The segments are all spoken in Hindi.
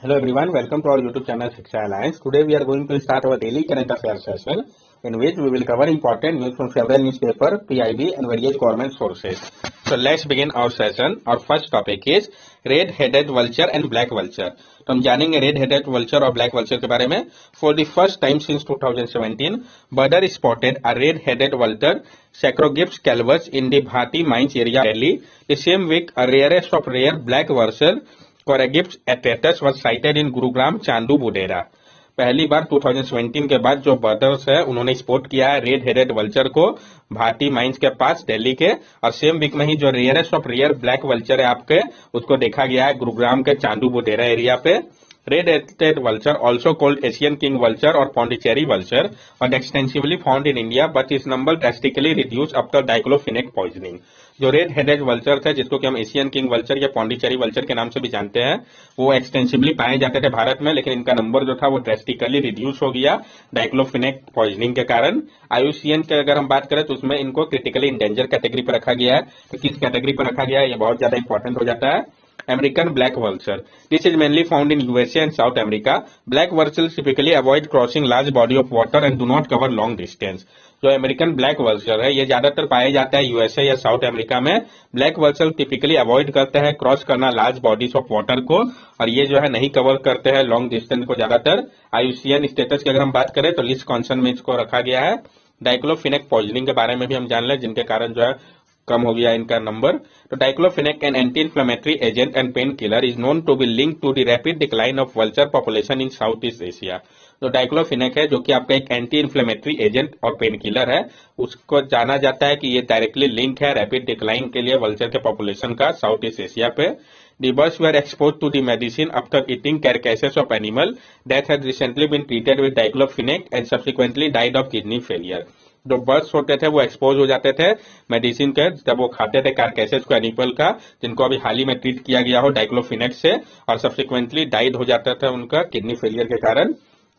Hello everyone, welcome to our YouTube channel Shiksha Alliance. Today we are going to start our daily current affairs session in which we will cover important news from several newspapers, PIB and various government sources. So let's begin our session. Our first topic is red-headed vulture and black vulture. तो हम जानेंगे red-headed vulture और black vulture के बारे में. For the first time since 2017, Badr spotted a red-headed vulture, Sacrogyps calvus in the Bhati mines area, Delhi. The same week, a rarest of rare black vulture Coragyps atratus was sighted in Gurugram Chandu Budhera. पहली बार 2017 के बाद जो बर्डर्स है उन्होंने स्पॉट किया है रेड हेडेड वल्चर को भाटी माइंस के पास दिल्ली के, और सेम वीक में ही जो rarest of rare black vulture है आपके उसको देखा गया है गुरुग्राम के चांदू बुडेरा एरिया पे. Red headed vulture, also called Asian king vulture or Pondicherry vulture, was extensively found in India, but its number drastically reduced after diclofenac poisoning. जो रेड हेडेड वल्चर थे जिसको कि हम एशियन किंग वल्चर या पौंडीचेरी वल्चर के नाम से भी जानते हैं, वो एक्सटेंसिवली पाए जाते थे भारत में, लेकिन इनका नंबर जो था वो ड्रेस्टिकली रिड्यूस हो गया डाइक्लोफेनेक पॉइजनिंग के कारण. आईयूसीएन की अगर हम बात करें तो उसमें इनको क्रिटिकली इंडेंजर कैटेगरी पर रखा गया है. तो किस कैटेगरी पर रखा गया है ये बहुत ज्यादा इंपॉर्टेंट हो जाता है. American black vulture. This is mainly found in USA and South America. Black vultures typically avoid crossing large body of water and do not cover long distance. जो अमेरिकन ब्लैक वल्चर है ये ज्यादातर पाया जाता है यूएसए या साउथ अमेरिका में. ब्लैक वल्चर टिपिकली अवॉइड करते हैं क्रॉस करना लार्ज बॉडीज ऑफ वाटर को, और ये जो है नहीं कवर करते हैं लॉन्ग डिस्टेंस को ज्यादातर. आईयूसीएन स्टेटस की अगर हम बात करें तो लिस्ट कॉन्सर्न में इसको रखा गया है. डाइक्लोफेनेक पॉइजनिंग के बारे में भी हम जान लें जिनके कारण जो है कम हो गया इनका नंबर. तो diclofenac an anti inflammatory agent and pain killer is known to be link to the rapid decline of vulture population in south east Asia. जो डाइक्लोफेनेक है जो कि आपका एक एंटी इन्फ्लेमेटरी एजेंट और पेन किलर है, उसको जाना जाता है कि ये डायरेक्टली लिंक है रैपिड डिक्लाइन के लिए वल्चर के पॉपुलेशन का साउथ ईस्ट एशिया पे. The birds were exposed to the medicine after eating carcasses of animal that had recently been treated with diclofenac and subsequently died of kidney failure. जो बर्ड्स होते थे वो एक्सपोज हो जाते थे मेडिसिन के जब वो खाते थे कार्केसेस को एनिमल का जिनको अभी हाल ही में ट्रीट किया गया हो डाइक्लोफेनेक से, और सब्सिक्वेंटली डाइड हो जाता था उनका किडनी फेलियर के कारण.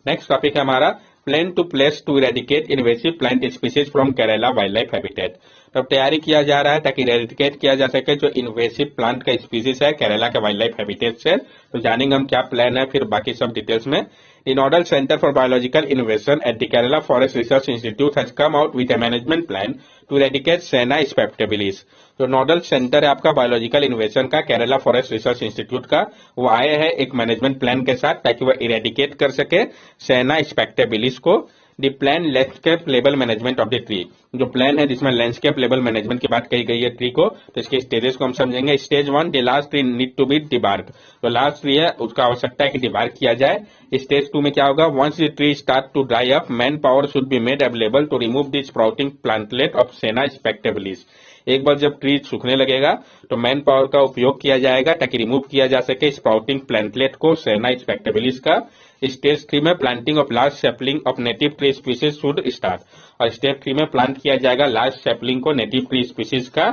नेक्स्ट टॉपिक है हमारा plan to place to eradicate invasive plant species from Kerala wildlife habitat. तो तैयारी किया जा रहा है ताकि इरेडिकेट किया जा सके जो इन्वेसिव प्लांट का स्पीसीज है केरला के वाइल्ड लाइफ हैबिटेट से. तो जानेंगे हम क्या प्लान है फिर बाकी सब डिटेल्स में. The Nodal Center for Biological Innovation at the Kerala Forest Research Institute has come out with a management plan to eradicate Senna spectabilis. जो नोडल सेंटर है आपका बायोलॉजिकल इनोवेशन का केरला फॉरेस्ट रिसर्च इंस्टीट्यूट का, वो आए हैं एक मैनेजमेंट प्लान के साथ ताकि वह इरेडिकेट कर सके सेना स्पेक्टेबिलिस को. The plan landscape level management of the tree. जो प्लान है जिसमें लैंडस्केप लेवल मैनेजमेंट की बात कही गई है ट्री को, तो इसके स्टेजेस को हम समझेंगे. Stage 1, the last tree need to be debark. जो लास्ट ट्री है उसका आवश्यकता है कि डिबार्क किया जाए. स्टेज 2 में क्या होगा, once the tree start to dry up manpower should be made available to remove the sprouting plantlet of सेना स्पेक्टेबिलिस. एक बार जब ट्री सूखने लगेगा तो मैन पावर का उपयोग किया जाएगा ताकि रिमूव किया जा सके स्प्राउटिंग प्लांटलेट को सेना स्पेक्टेबिलिस का. स्टेज 3 में planting of large sapling of native tree species should start, और स्टेज 3 में प्लांट किया जाएगा लार्ज सैपलिंग को नेटिव ट्री स्पीसीज का.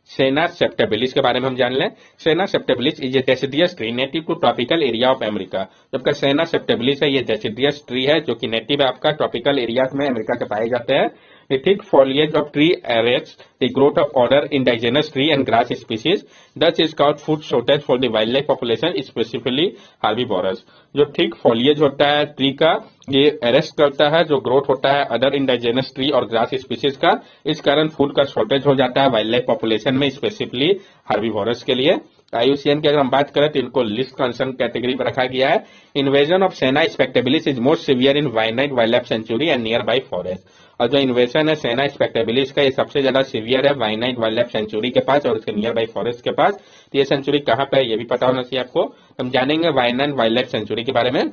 सेना सेप्टेबिलिस के बारे में हम जान लें. Senna spectabilis is a deciduous tree native to tropical area of America. जबकि सेना सेप्टेबिलिस है ये डेसिडियस ट्री है जो कि नेटिव है आपका ट्रॉपिकल एरिया में अमेरिका के पाए जाते हैं. The thick foliage of tree arrests the growth of other indigenous tree and grass species. Thus is called food shortage for the wildlife population, specifically herbivorous. जो थिक फॉलिएज होता है ट्री का ये अरेस्ट करता है जो ग्रोथ होता है अदर इंडाइजेनस ट्री और ग्रास स्पीसीज का. इस कारण फूड का शॉर्टेज हो जाता है वाइल्ड लाइफ पॉपुलेशन में, स्पेसिफिकली हर्बीवोरस के लिए. आईयूसीएन की अगर हम बात करें तो इनको लिस्ट कंसर्न कैटेगरी पर रखा गया है. इन्वेजन ऑफ सेना spectabilis is most severe in Wayanad wildlife sanctuary and nearby forest. और जो इन्वेजन है सेना स्पेक्टेबिलिस का ये सबसे ज्यादा सिवियर है वाइनाइट वाइल्ड लाइफ सेंचुरी के पास और उसके नियर बाई फॉरेस्ट के पास. तो ये सेंचुरी कहाँ पे है ये भी पता होना चाहिए आपको. हम जानेंगे वाइनाइट वाइल्ड लाइफ सेंचुरी के बारे में.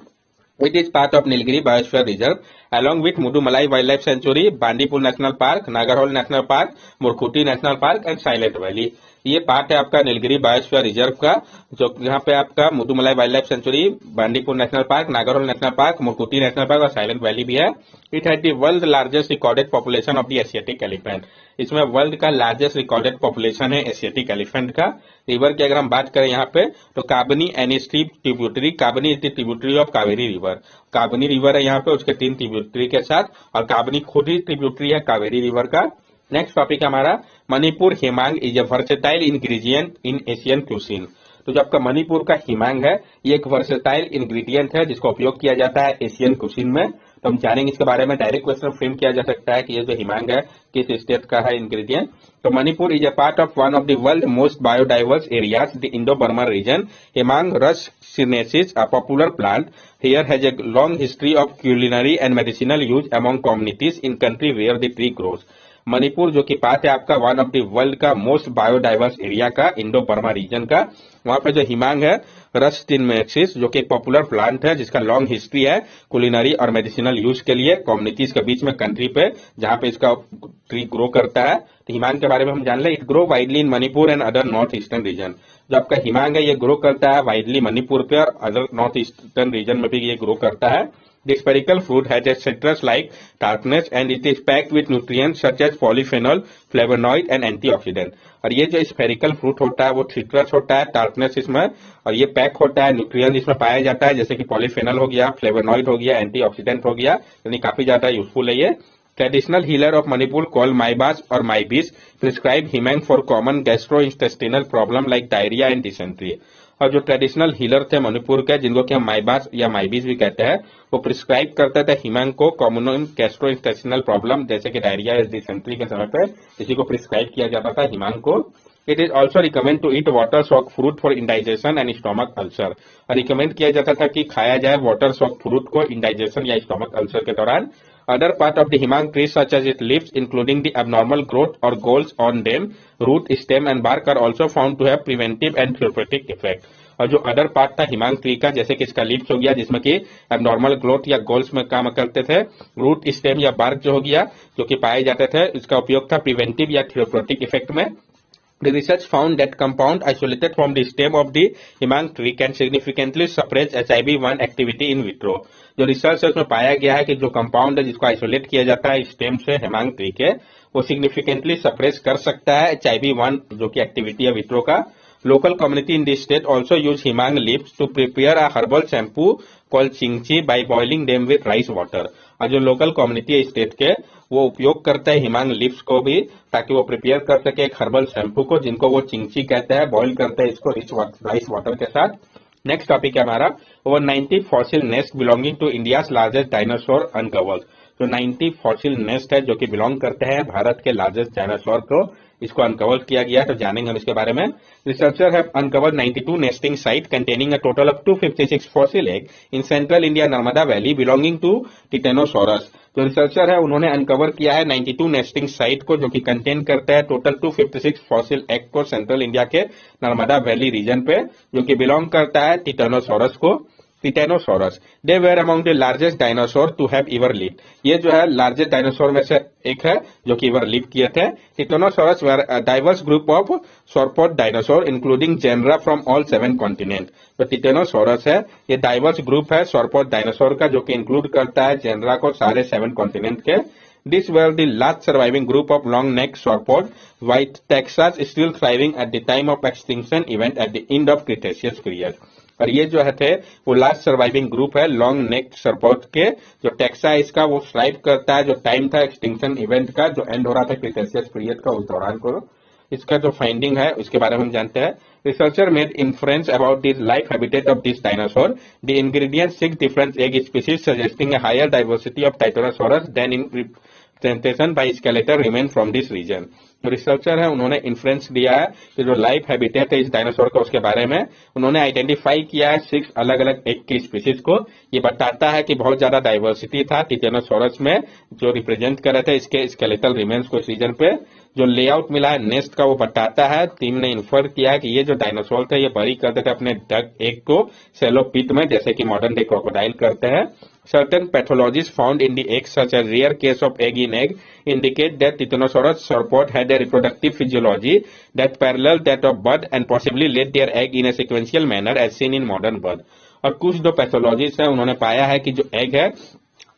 It is part of Nilgiri Biosphere Reserve along with Mudumalai Wildlife Sanctuary, Bandipur National Park, Nagarhole National Park, Murkuti National Park and Silent Valley. ये पार्ट है आपका नीलगिरी बायोस्फीयर रिजर्व का, जो यहाँ पे आपका Mudumalai wildlife sanctuary, Bandipur national park, Nagarhole national park, Mukurthi national park और साइलेंट वैली भी है. It has the world largest recorded population of the Asiatic elephant. इसमें वर्ल्ड का लार्जेस्ट रिकॉर्डेड पॉपुलेशन है एशियाटिक एलिफेंट का. रिवर की अगर हम बात करें यहाँ पे तो Kabini any stream tributary, Kabini is the tributary of Kaveri river. Kabini river है यहाँ पे उसके 3 ट्रिब्यूटरी के साथ, और काबनी खुद ही ट्रिब्यूटरी है कावेरी रिवर का. नेक्स्ट टॉपिक हमारा Manipur Hemang is a versatile ingredient in Asian cuisine. तो जो आपका मणिपुर का हिमांग है ये एक वर्सेटाइल इंग्रेडिएंट है जिसका उपयोग किया जाता है एशियन कुजिन में। तो हम जानेंगे इसके बारे में। डायरेक्ट क्वेश्चन फ्रेम किया जा सकता है कि ये जो हिमांग है किस स्टेट का है इंग्रेडिएंट। तो Manipur is a part of one of the world most biodiverse areas, the Indo Burma region. Heimang rhus sinensis, a popular plant here, has a long history of culinary and medicinal use among communities in country where the tree grows. Manipur जो कि पार्ट है आपका वन ऑफ द वर्ल्ड का मोस्ट बायोडाइवर्स एरिया का, इंडो बर्मा रीजन का। वहां पे जो हिमांग है रस सिनेंसिस जो कि एक पॉपुलर प्लांट है जिसका लॉन्ग हिस्ट्री है कुलिनरी और मेडिसिनल यूज के लिए कम्युनिटीज के बीच में कंट्री पे जहां पे इसका ट्री ग्रो करता है। तो हिमांग के बारे में हम जान ले। It grow widely in Manipur and other north eastern region. जो आपका हिमांग है ये ग्रो करता है वाइडली मणिपुर पे और अदर नॉर्थ ईस्टर्न रीजन में भी ये ग्रो करता है। The spherical fruit has a citrus-like tartness and it is packed with nutrients such as polyphenol, flavonoid and antioxidant। और ये जो स्फेरिकल फ्रूट होता है वो सिट्रस होता है, टार्टनेस इसमें, और ये पैक होता है, न्यूट्रिएंट इसमें पाया जाता है जैसे कि पॉलीफेनॉल हो गया, फ्लेवोनॉइड हो गया, एंटीऑक्सीडेंट हो गया, यानी काफी ज्यादा यूजफुल है ये। Traditional healer of Manipur called Maibas or Maibis prescribe himang for common gastrointestinal problem like diarrhea and dysentery। और जो ट्रेडिशनल हीलर थे मणिपुर के जिनको कि हम माइबास या माइबीस भी कहते हैं वो प्रिस्क्राइब करते थे हिमांग को कॉमन गैस्ट्रोइंटेस्टिनल प्रॉब्लम जैसे कि डायरिया या डिसेंट्री के समय पे इसी को प्रिस्क्राइब किया जाता था हिमांग को। It is also recommend to eat water soak fruit for indigestion and stomach ulcer. और रिकमेंड किया जाता था कि खाया जाए वाटर सॉक फ्रूट को इंडाइजेशन या स्टोमक अल्सर के दौरान। Other part of the himang tree such as its leaves including the abnormal growth or galls on them, root, stem and bark are also found to have preventive and therapeutic effect। और जो अदर पार्ट था हिमांग ट्री का जैसे कि इसका लीव्स हो गया जिसमें कि एबनॉर्मल ग्रोथ या गोल्स में काम करते थे, रूट, स्टेम या बार्क जो हो गया जो कि पाए जाते थे, इसका उपयोग था प्रिवेंटिव या थेरेप्यूटिक इफेक्ट में। The research found that compound isolated from the stem of the himang tree can significantly suppress HIV-1 activity in vitro। जो रिसर्च है उसमें पाया गया है कि जो कंपाउंड है जिसको आइसोलेट किया जाता है स्टेम से हिमांग ट्री के वो सिग्निफिकेंटली सप्रेस कर सकता है HIV-1 जो कि एक्टिविटी है विट्रो का। Local community in the state also use himang leaves to prepare a herbal shampoo called चिंची by boiling them with rice water। और जो लोकल कम्युनिटी है स्टेट के वो उपयोग करते हैं हिमांग लीव्स को भी ताकि वो प्रिपेयर कर सके एक हर्बल शैम्पू को जिनको वो चिंची कहते हैं, बॉइल करते हैं इसको राइस वाटर के साथ। नेक्स्ट टॉपिक है हमारा over 90 fossil nest belonging to India's largest dinosaur uncovered. जो 90 फॉसिल नेस्ट है जो कि बिलोंग करते हैं भारत के लार्जेस्ट डायनासोर को, इसको अनकवर किया गया है। तो जानेंगे हम इसके बारे में। Researcher have uncovered 92 nesting site containing a total of 256 fossil egg in central India Narmada valley belonging to titanosaurus. जो रिसर्चर है उन्होंने अनकवर किया है 92 नेस्टिंग साइट को जो कि कंटेन करता है टोटल 256 फॉसिल एग को सेंट्रल इंडिया के नर्मदा वैली रीजन पे जो कि बिलोंग करता है टिटेनोसोरस को। Titanosaurus they were among the largest dinosaur to have ever live. ये जो है लार्जेस्ट डायनासोर में से एक है जो कि इवर लिव किए थे। Titanosaurus were diverse group of sauropod dinosaur including genera from all 7 continent. तो टिटेनोसोरस है ये डाइवर्स ग्रुप है सॉर्पोड डायनासोर का जो कि इंक्लूड करता है जेनरा को सारे 7 कॉन्टिनेंट के। These were the last surviving group of long-necked sauropod, while Texas is still thriving at the time of extinction event at the end of Cretaceous period। और ये जो है थे वो लास्ट सर्वाइविंग ग्रुप है लॉन्ग नेक सर्पोड के जो टेक्सास का वो सर्वाइव करता है जो टाइम था एक्सटिंक्शन इवेंट का जो एंड हो रहा था क्रिटेशियस पीरियड का उस दौरान को। इसका जो फाइंडिंग है उसके बारे में हम जानते हैं। Researcher made inference about this life habitat of this dinosaur. The ingredients 6 different egg species suggesting a higher diversity of titanosaurs than in representation by skeletal remain from this region. जो रिसर्चर है उन्होंने इन्फ्रेंस दिया है कि जो लाइफ हैबिटेट है इस डायनासोर का उसके बारे में उन्होंने आइडेंटिफाई किया है 6 अलग अलग एग की स्पीसीज को। ये बताता है कि बहुत ज्यादा डाइवर्सिटी था टिटेनोसोरस में जो रिप्रेजेंट कर रहे थे इसके स्केलेटल रिमेन्स को इस रीजन पे। जो लेआउट मिला है नेस्ट का वो बताता है टीम ने इन्फर किया है कि ये जो डायनासोर थे ये बरी करते थे अपने डग एग को सेलो पिट में जैसे कि मॉडर्न डे क्रोकोडाइल करते हैं। Certain pathologies found in the egg, such as rare case of egg in egg, indicate that Titanosaurus sauropod had a reproductive physiology that paralleled that of bird and possibly laid their egg in a sequential manner as seen in modern bird। और कुछ जो पैथोलॉजीज है उन्होंने पाया है कि जो एग है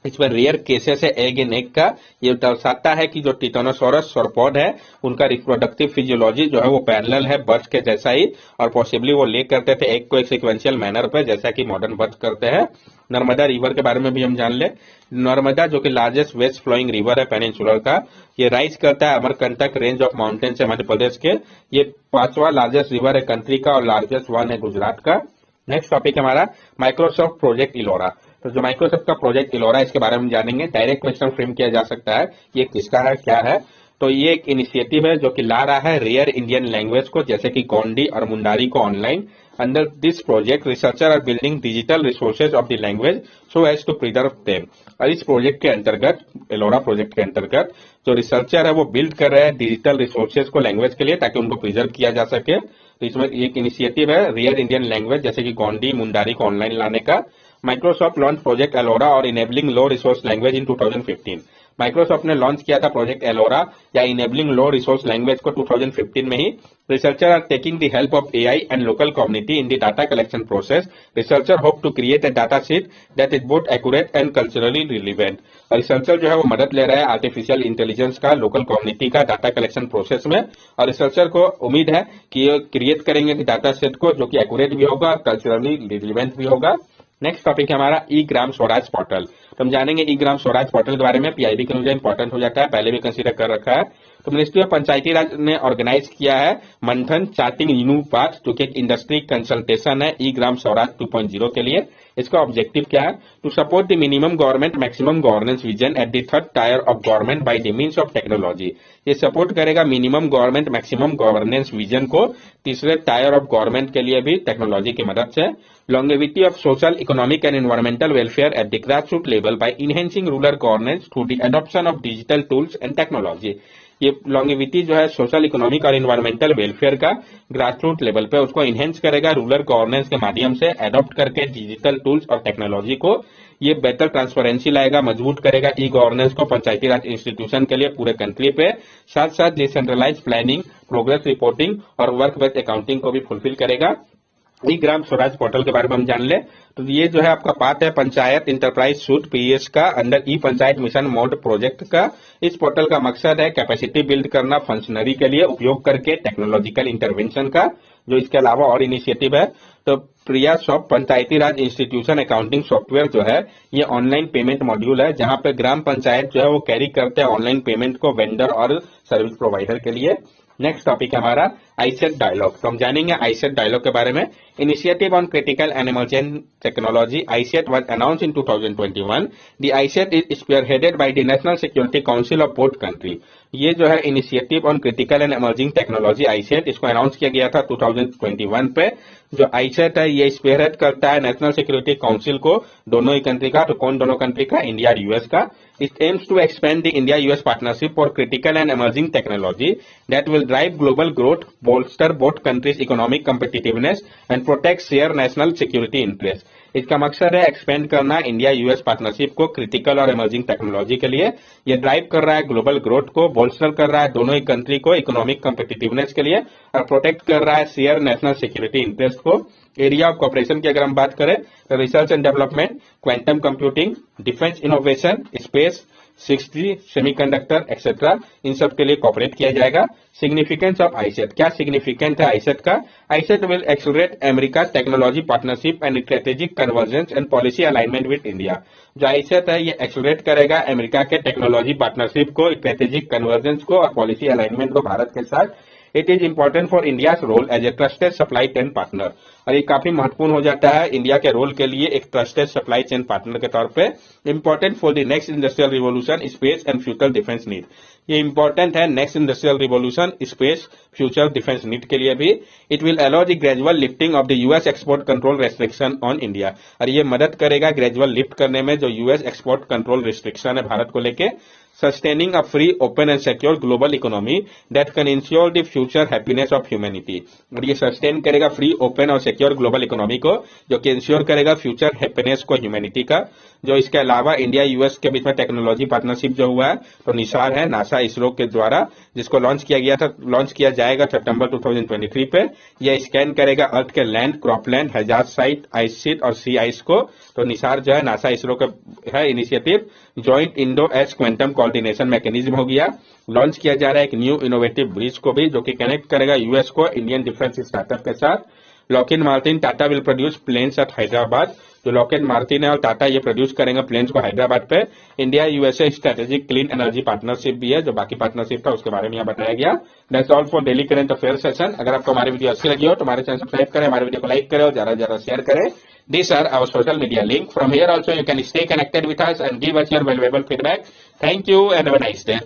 इसमें रेयर केसेस है एग इन एग का। ये दर्शाता है कि जो टिटानोसॉरस सॉर्पोड है उनका रिप्रोडक्टिव फिजियोलॉजी जो है वो पैरेलल है बर्ड्स के जैसा ही, और पॉसिबली वो ले करते थे एग को एक सीक्वेंशियल मैनर पे जैसा कि मॉडर्न बर्ड्स करते हैं। नर्मदा रिवर के बारे में भी हम जान ले। नर्मदा जो कि लार्जेस्ट वेस्ट फ्लोइंग रिवर है पेनिनसुलर का, ये राइज करता है अमरकंटक रेंज ऑफ माउंटेन्स है मध्य प्रदेश के। ये 5वां लार्जेस्ट रिवर है कंट्री का और लार्जेस्ट वन है गुजरात का। नेक्स्ट टॉपिक हमारा माइक्रोसॉफ्ट प्रोजेक्ट इलोरा। तो जो माइक्रोसॉफ्ट का प्रोजेक्ट इलोरा इसके बारे में जानेंगे। डायरेक्ट क्वेश्चन फ्रेम किया जा सकता है ये किसका है क्या है। तो ये एक इनिशिएटिव है जो कि ला रहा है रेयर इंडियन लैंग्वेज को जैसे कि गोंडी और मुंडारी को online. Under this project researcher are building digital resources of the language so as to preserve them. और इस प्रोजेक्ट के अंतर्गत, एलोरा प्रोजेक्ट के अंतर्गत, जो रिसर्चर है वो बिल्ड कर रहे हैं डिजिटल रिसोर्सेज को लैंग्वेज के लिए ताकि उनको प्रिजर्व किया जा सके। तो इसमें एक इनिशिएटिव है रेयर इंडियन लैंग्वेज जैसे कि गोंडी मुंडारी को ऑनलाइन लाने का। माइक्रोसॉफ्ट लॉन्च प्रोजेक्ट एलोरा और enabling low resource language in 2015। Microsoft ने लॉन्च किया था प्रोजेक्ट एलोरा या इनेबलिंग लो रिसोर्स लैंग्वेज को 2015 में ही। Researcher are taking the help of AI and local community in the data collection process. Researcher hope to create a data sheet that is both accurate and culturally relevant. Researcher जो है वो मदद ले रहा है आर्टिफिशियल इंटेलिजेंस का लोकल कम्युनिटी का डाटा कलेक्शन प्रोसेस में, और रिसर्चर को उम्मीद है कि ये क्रिएट करेंगे डाटा सेट को जो कि एक्यूरेट भी होगा और कल्चरली रिलेवेंट भी होगा। नेक्स्ट टॉपिक है हमारा ई ग्राम स्वराज पोर्टल। तो हम जानेंगे ई ग्राम स्वराज पोर्टल के बारे में। पीआईबी के लिए इंपॉर्टेंट हो जाता है, पहले भी कंसीडर कर रखा है। तो मिनिस्ट्री ऑफ पंचायती राज ने ऑर्गेनाइज किया है Manthan charting new path to get industry consultation है ई ग्राम स्वराज 2.0 के लिए। इसका ऑब्जेक्टिव क्या है? To support the minimum government maximum governance vision at the third tier of government by the means of technology. ये सपोर्ट करेगा minimum government maximum governance vision को तीसरे टायर ऑफ गवर्नमेंट के लिए भी टेक्नोलॉजी की मदद से। longevity of social, economic and environmental welfare at the grassroots level by enhancing rural governance through the adoption of digital tools and technology। ये longevity जो है सोशल, इकोनॉमिक और इन्वायरमेंटल वेलफेयर का ग्रासरूट लेवल पे उसको इनहेंस करेगा रूरल गवर्नेंस के माध्यम से एडॉप्ट करके डिजिटल टूल्स और टेक्नोलॉजी को। ये बेहतर ट्रांसपेरेंसी लाएगा, मजबूत करेगा ई गवर्नेंस को पंचायती राज इंस्टीट्यूशन के लिए पूरे कंट्री पे। साथ साथ डिसेंट्रलाइज प्लानिंग, प्रोग्रेस रिपोर्टिंग और वर्क बेस्ड अकाउंटिंग को भी फुलफिल करेगा। ई ग्राम स्वराज पोर्टल के बारे में हम जान ले। तो ये जो है आपका पार्ट है पंचायत इंटरप्राइज सूट पीएस का अंडर ई पंचायत मिशन मोड प्रोजेक्ट का। इस पोर्टल का मकसद है कैपेसिटी बिल्ड करना फंक्शनरी के लिए उपयोग करके टेक्नोलॉजिकल इंटरवेंशन का। जो इसके अलावा और इनिशिएटिव है तो प्रिया सॉफ्ट पंचायती राज इंस्टीट्यूशन अकाउंटिंग सॉफ्टवेयर जो है ये ऑनलाइन पेमेंट मॉड्यूल है जहां पे ग्राम पंचायत जो है वो कैरी करते हैं ऑनलाइन पेमेंट को वेंडर और सर्विस प्रोवाइडर के लिए। नेक्स्ट टॉपिक है हमारा आईसेट डायलॉग। तो हम जानेंगे आईसेट डायलॉग के बारे में। Initiative on critical and emergent technology iCET was announced in 2021। The iCET is spearheaded by the National Security Council of both country. ये जो है initiative on critical and emerging technology iCET, इसको अनाउंस किया गया था 2021 पे। जो आईसेट है ये स्पीयरहेड करता है नेशनल सिक्योरिटी काउंसिल को, दोनों ही कंट्री का। तो कौन दोनों कंट्री का? इंडिया और यूएस का। It aims to expand the India-US partnership for critical and emerging technology that will drive global growth, bolster both countries' economic competitiveness, and protect shared national security interests. इसका मकसद है एक्सपेंड करना इंडिया यूएस पार्टनरशिप को क्रिटिकल और इमर्जिंग टेक्नोलॉजी के लिए। ये ड्राइव कर रहा है ग्लोबल ग्रोथ को, बोल्स्टर कर रहा है दोनों ही कंट्री को इकोनॉमिक कम्पिटिटिवनेस के लिए, और प्रोटेक्ट कर रहा है शेयर नेशनल सिक्योरिटी इंटरेस्ट को। एरिया ऑफ कॉपरेशन की अगर हम बात करें तो research and development, quantum computing, defence innovation, space, 6G, semiconductor etcetera, इन सब के लिए कॉपरेट किया जाएगा। सिग्निफिकेंस ऑफ आईसेट, क्या सिग्निफिकेंट है आईसेट का? ICET will accelerate America technology partnership and strategic convergence and policy alignment with India. जो आईसेट है ये एक्सेलरेट करेगा अमेरिका के टेक्नोलॉजी पार्टनरशिप को, स्ट्रेटेजिक कन्वर्जेंस को और पॉलिसी अलाइनमेंट को भारत के साथ। It is important for India's role as a trusted supply chain partner, और ये काफी महत्वपूर्ण हो जाता है इंडिया के रोल के लिए एक ट्रस्टेड सप्लाई चेन पार्टनर के तौर पे। Important for the next industrial revolution, space and future defence need. ये इंपॉर्टेंट है next industrial revolution, space, future defence need के लिए भी। It will allow the gradual lifting of the US export control restriction on India, और ये मदद करेगा ग्रेजुअल लिफ्ट करने में जो यूएस एक्सपोर्ट कंट्रोल रिस्ट्रिक्शन है भारत को लेके। sustaining a free, open and secure global economy that can ensure the future happiness of humanity। और ये सस्टेन करेगा फ्री, ओपन और सिक्योर ग्लोबल इकोनॉमी को, जो कि इंश्योर करेगा फ्यूचर हैप्पीनेस को ह्यूमैनिटी का। जो इसके अलावा इंडिया यूएस के बीच में टेक्नोलॉजी पार्टनरशिप जो हुआ है, तो निसार है नासा इसरो के द्वारा, जिसको लॉन्च किया गया था, लॉन्च किया जाएगा सितंबर 2023 पे। यह स्कैन करेगा अर्थ के land, cropland, hazard site, ice sheet और सी आइस को। तो निसार जो है नासा इसरो का है initiative, joint Indo S quantum coordination mechanism हो गया। लॉन्च किया जा रहा है एक न्यू इनोवेटिव ब्रिज को भी, जो कि कनेक्ट करेगा यूएस को इंडियन डिफेंस स्टार्टअप के साथ। Lockheed Martin Tata will produce planes at Hyderabad. जो लॉकहीड मार्टिन है और टाटा ये प्रोड्यूस करेंगे प्लेन्स को हैदराबाद पे। India USA strategic clean energy partnership भी है, जो बाकी पार्टनरशिप था उसके बारे में यहाँ बताया गया। That's all for daily current affair session. अगर आपको हमारी वीडियो अच्छी लगी हो तो हमारे चैनल सब्सक्राइब करें, हमारे वीडियो को लाइक करें और ज्यादा से ज्यादा शेयर करें। These are our social media link. From here also you can stay connected with us and give us your valuable feedback. Thank you and have a nice day.